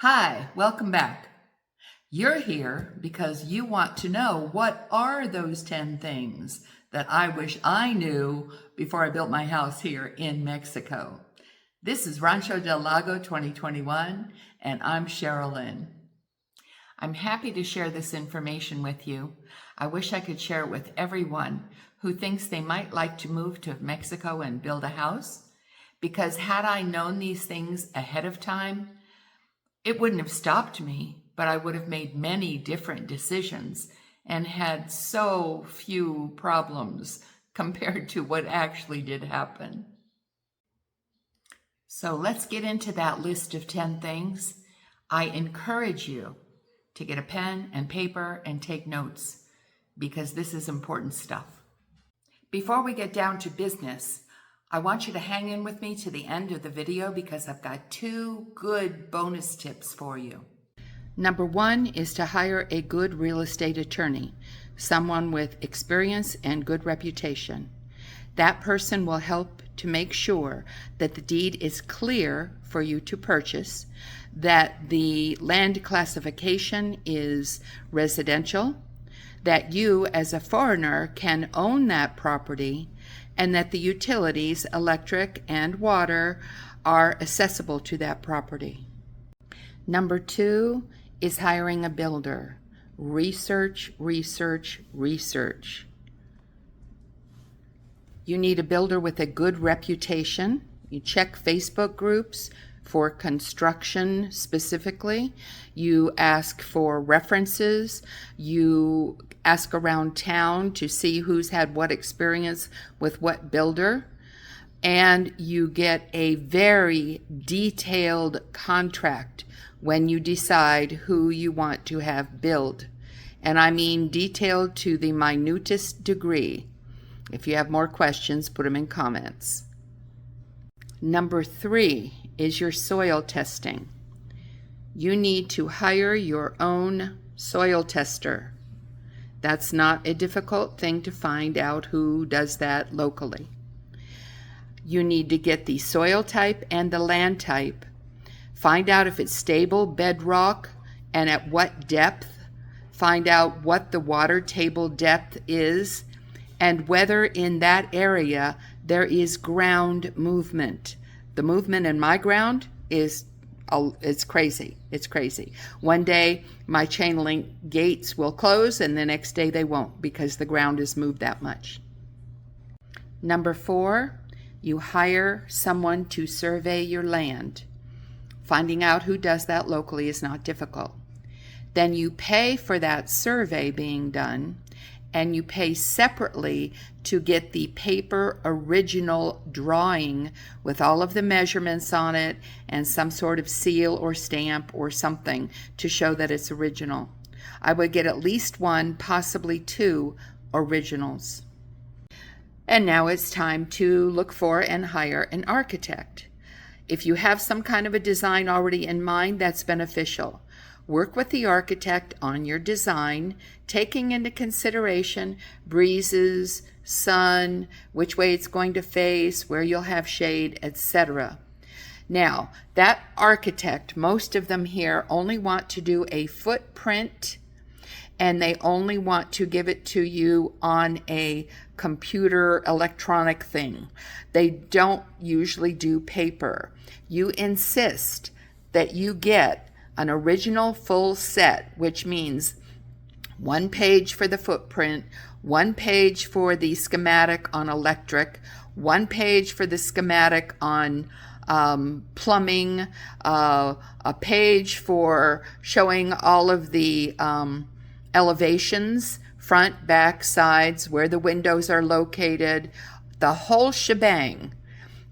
Hi, welcome back. You're here because you want to know what are those 10 things that I wish I knew before I built my house here in Mexico. This is Rancho del Lago 2021, and I'm CheryLynn. I'm happy to share this information with you. I wish I could share it with everyone who thinks they might like to move to Mexico and build a house, because had I known these things ahead of time, it wouldn't have stopped me, but I would have made many different decisions and had so few problems compared to what actually did happen. So let's get into that list of 10 things. I encourage you to get a pen and paper and take notes, because this is important stuff. Before we get down to business, I want you to hang in with me to the end of the video because I've got 2 good bonus tips for you. Number 1 is to hire a good real estate attorney, someone with experience and good reputation. That person will help to make sure that the deed is clear for you to purchase, that the land classification is residential, that you as a foreigner can own that property, and that the utilities, electric and water, are accessible to that property. Number 2 is hiring a builder. Research, research, research. You need a builder with a good reputation. You check Facebook groups for construction specifically. You ask for references. You ask around town to see who's had what experience with what builder. And you get a very detailed contract when you decide who you want to have build. And I mean detailed to the minutest degree. If you have more questions, put them in comments. Number 3 is your soil testing. You need to hire your own soil tester. That's not a difficult thing to find out who does that locally. You need to get the soil type and the land type. Find out if it's stable bedrock and at what depth. Find out what the water table depth is and whether in that area there is ground movement. The movement in my ground is, it's crazy. It's crazy. One day my chain link gates will close and the next day they won't because the ground has moved that much. Number 4, you hire someone to survey your land. Finding out who does that locally is not difficult. Then you pay for that survey being done, and you pay separately to get the paper original drawing with all of the measurements on it and some sort of seal or stamp or something to show that it's original. I would get at least 1, possibly 2 originals. And now it's time to look for and hire an architect. If you have some kind of a design already in mind, that's beneficial. Work with the architect on your design, taking into consideration breezes, sun, which way it's going to face, where you'll have shade, etc. Now, that architect, most of them here only want to do a footprint, and they only want to give it to you on a computer electronic thing. They don't usually do paper. You insist that you get an original full set, which means 1 page for the footprint, 1 page for the schematic on electric, 1 page for the schematic on plumbing, a page for showing all of the elevations, front, back, sides, where the windows are located, the whole shebang,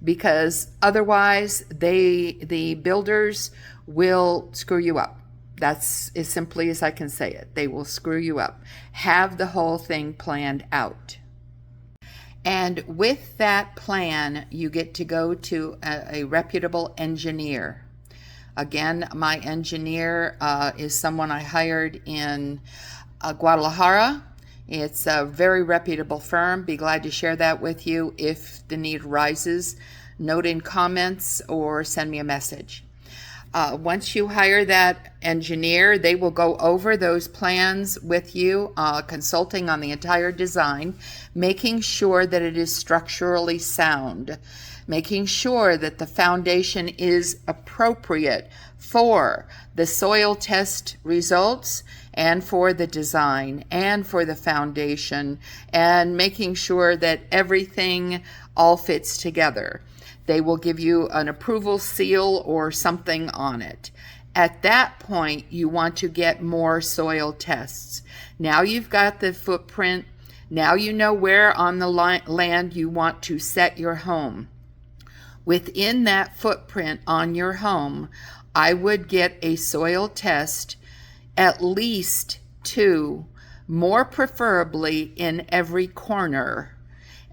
because otherwise the builders will screw you up. That's as simply as I can say it. They will screw you up. Have the whole thing planned out. And with that plan, you get to go to a reputable engineer. Again, my engineer is someone I hired in Guadalajara. It's a very reputable firm. Be glad to share that with you if the need arises. Note in comments or send me a message. Once you hire that engineer, they will go over those plans with you, consulting on the entire design, making sure that it is structurally sound, making sure that the foundation is appropriate for the soil test results and for the design and for the foundation, and making sure that everything all fits together. They will give you an approval seal or something on it. At that point, you want to get more soil tests. Now you've got the footprint. Now you know where on the land you want to set your home. Within that footprint on your home, I would get a soil test, at least 2, more preferably in every corner.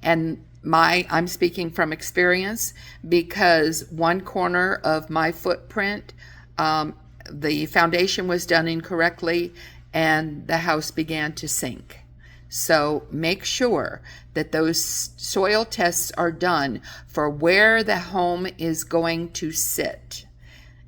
And I'm speaking from experience, because one corner of my footprint, the foundation was done incorrectly and the house began to sink. So make sure that those soil tests are done for where the home is going to sit,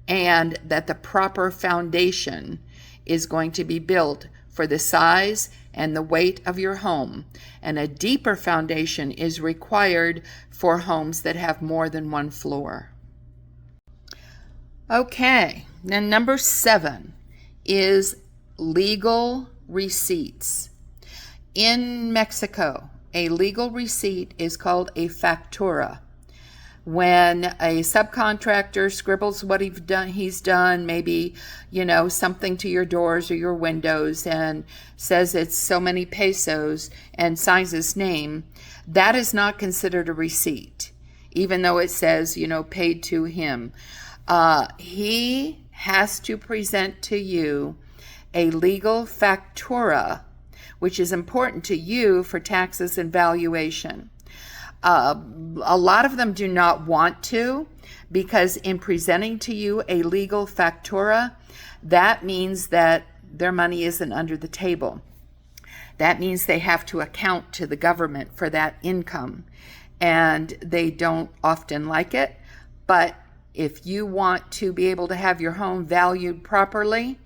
and that the proper foundation is going to be built for the size and the weight of your home. And a deeper foundation is required for homes that have more than one floor. Okay, then number 7 is legal receipts. In Mexico, a legal receipt is called a factura. When a subcontractor scribbles what he's done, maybe, something to your doors or your windows, and says it's so many pesos and signs his name, that is not considered a receipt, even though it says, paid to him. He has to present to you a legal factura, which is important to you for taxes and valuation. A lot of them do not want to, because in presenting to you a legal factura, that means that their money isn't under the table. That means they have to account to the government for that income, and they don't often like it. But if you want to be able to have your home valued properly,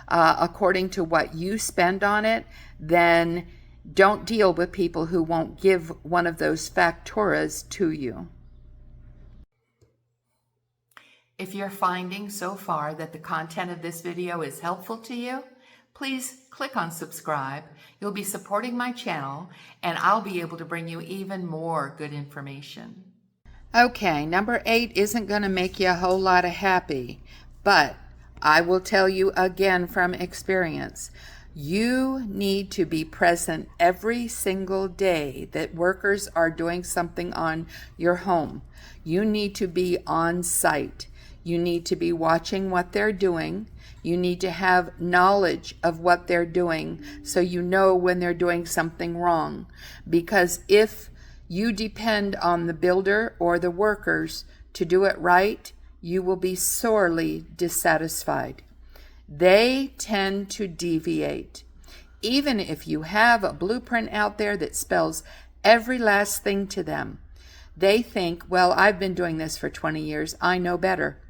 according to what you spend on it, then don't deal with people who won't give one of those facturas to you. If you're finding so far that the content of this video is helpful to you, please click on subscribe. You'll be supporting my channel, and I'll be able to bring you even more good information. Okay, number 8 isn't going to make you a whole lot of happy, but I will tell you again from experience, you need to be present every single day that workers are doing something on your home. You need to be on site. You need to be watching what they're doing. You need to have knowledge of what they're doing so you know when they're doing something wrong. Because if you depend on the builder or the workers to do it right, you will be sorely dissatisfied. They tend to deviate. Even if you have a blueprint out there that spells every last thing to them, they think, well, I've been doing this for 20 years, I know better.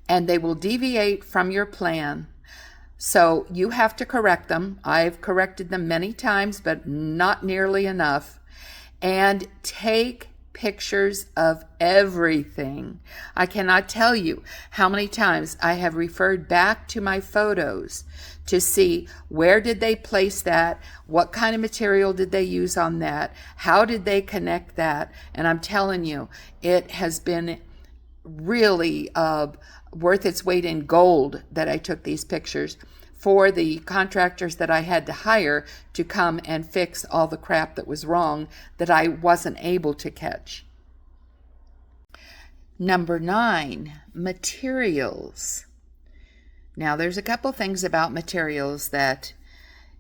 And they will deviate from your plan. So you have to correct them. I've corrected them many times, but not nearly enough. And take pictures of everything. I cannot tell you how many times I have referred back to my photos to see where did they place that, what kind of material did they use on that, how did they connect that, and I'm telling you, it has been really worth its weight in gold that I took these pictures for the contractors that I had to hire to come and fix all the crap that was wrong that I wasn't able to catch. Number 9, materials. Now, there's a couple things about materials that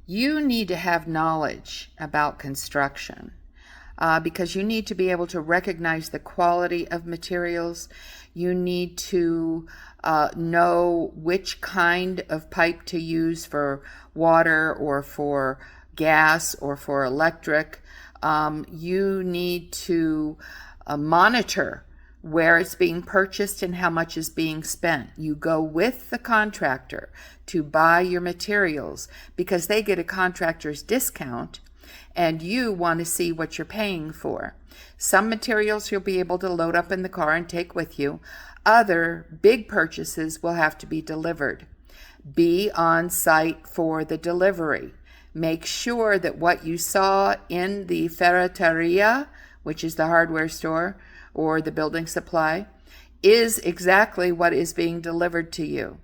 you need to have knowledge about construction, because you need to be able to recognize the quality of materials. You need to know which kind of pipe to use for water or for gas or for electric. You need to monitor where it's being purchased and how much is being spent. You go with the contractor to buy your materials because they get a contractor's discount and you want to see what you're paying for. Some materials you'll be able to load up in the car and take with you. Other big purchases will have to be delivered. Be on site for the delivery. Make sure that what you saw in the ferreteria, which is the hardware store or the building supply, is exactly what is being delivered to you.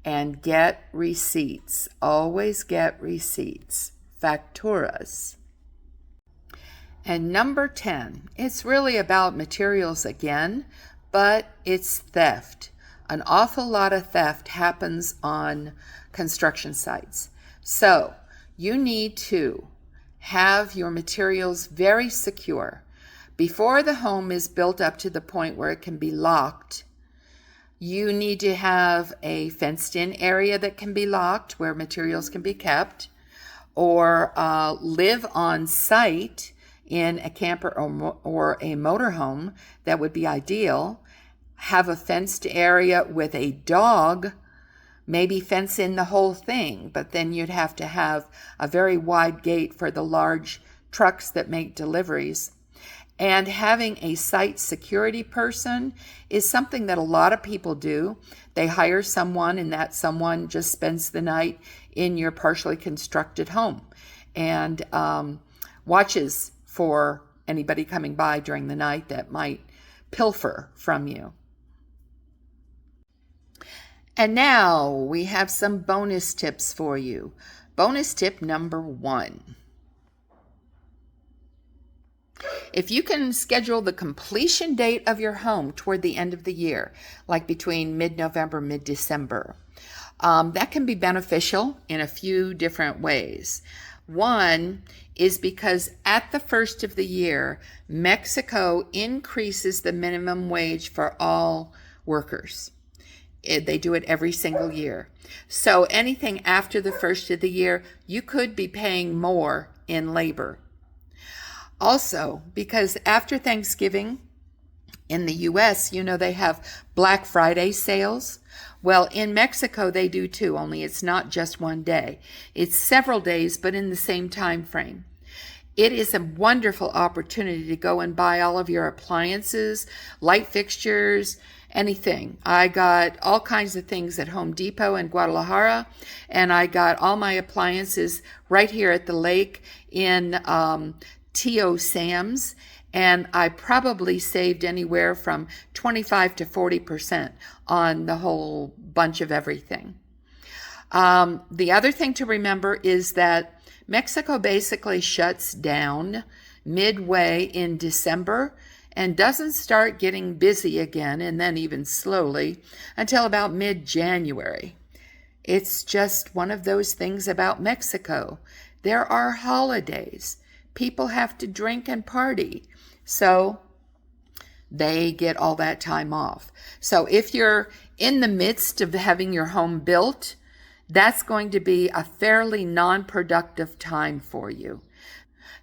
And get receipts. Always get receipts. Facturas. And number 10, it's really about materials again, but it's theft. An awful lot of theft happens on construction sites. So you need to have your materials very secure. Before the home is built up to the point where it can be locked, you need to have a fenced-in area that can be locked where materials can be kept, or live on site in a camper or a motorhome. That would be ideal. Have a fenced area with a dog, maybe fence in the whole thing, but then you'd have to have a very wide gate for the large trucks that make deliveries. And having a site security person is something that a lot of people do. They hire someone, and that someone just spends the night in your partially constructed home and watches for anybody coming by during the night that might pilfer from you. And now we have some bonus tips for you. Bonus tip number 1. If you can schedule the completion date of your home toward the end of the year, like between mid-November, mid-December, that can be beneficial in a few different ways. One is because at the first of the year, Mexico increases the minimum wage for all workers. They do it every single year. So anything after the first of the year, you could be paying more in labor. Also, because after Thanksgiving in the U.S., they have Black Friday sales. Well, in Mexico, they do too, only it's not just one day. It's several days, but in the same time frame. It is a wonderful opportunity to go and buy all of your appliances, light fixtures, anything. I got all kinds of things at Home Depot in Guadalajara, and I got all my appliances right here at the lake in T.O. Sam's, and I probably saved anywhere from 25 to 40% on the whole bunch of everything. The other thing to remember is that Mexico basically shuts down midway in December and doesn't start getting busy again, and then even slowly, until about mid-January. It's just one of those things about Mexico. There are holidays. People have to drink and party, so they get all that time off. So if you're in the midst of having your home built, that's going to be a fairly non-productive time for you.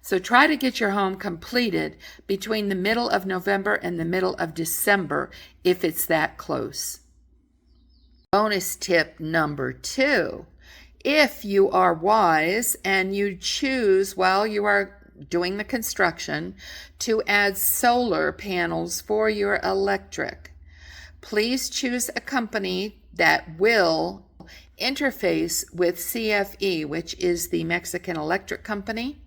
So try to get your home completed between the middle of November and the middle of December if it's that close. Bonus tip number 2. If you are wise and you choose while you are doing the construction to add solar panels for your electric, please choose a company that will interface with CFE, which is the Mexican electric company,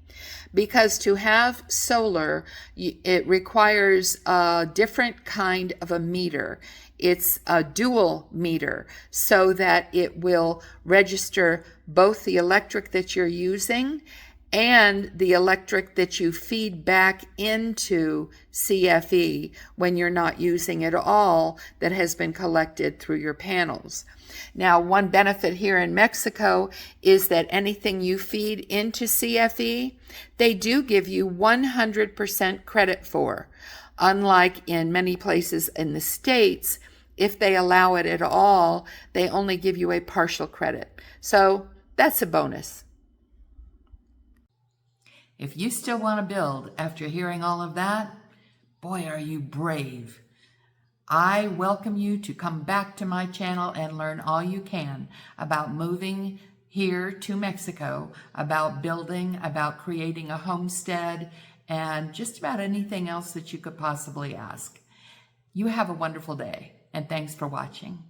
because to have solar, it requires a different kind of a meter. It's a dual meter so that it will register both the electric that you're using and the electric that you feed back into CFE when you're not using it all that has been collected through your panels. Now, one benefit here in Mexico is that anything you feed into CFE, they do give you 100% credit for. Unlike in many places in the States, if they allow it at all, they only give you a partial credit. So that's a bonus. If you still want to build after hearing all of that, boy, are you brave. I welcome you to come back to my channel and learn all you can about moving here to Mexico, about building, about creating a homestead, and just about anything else that you could possibly ask. You have a wonderful day, and thanks for watching.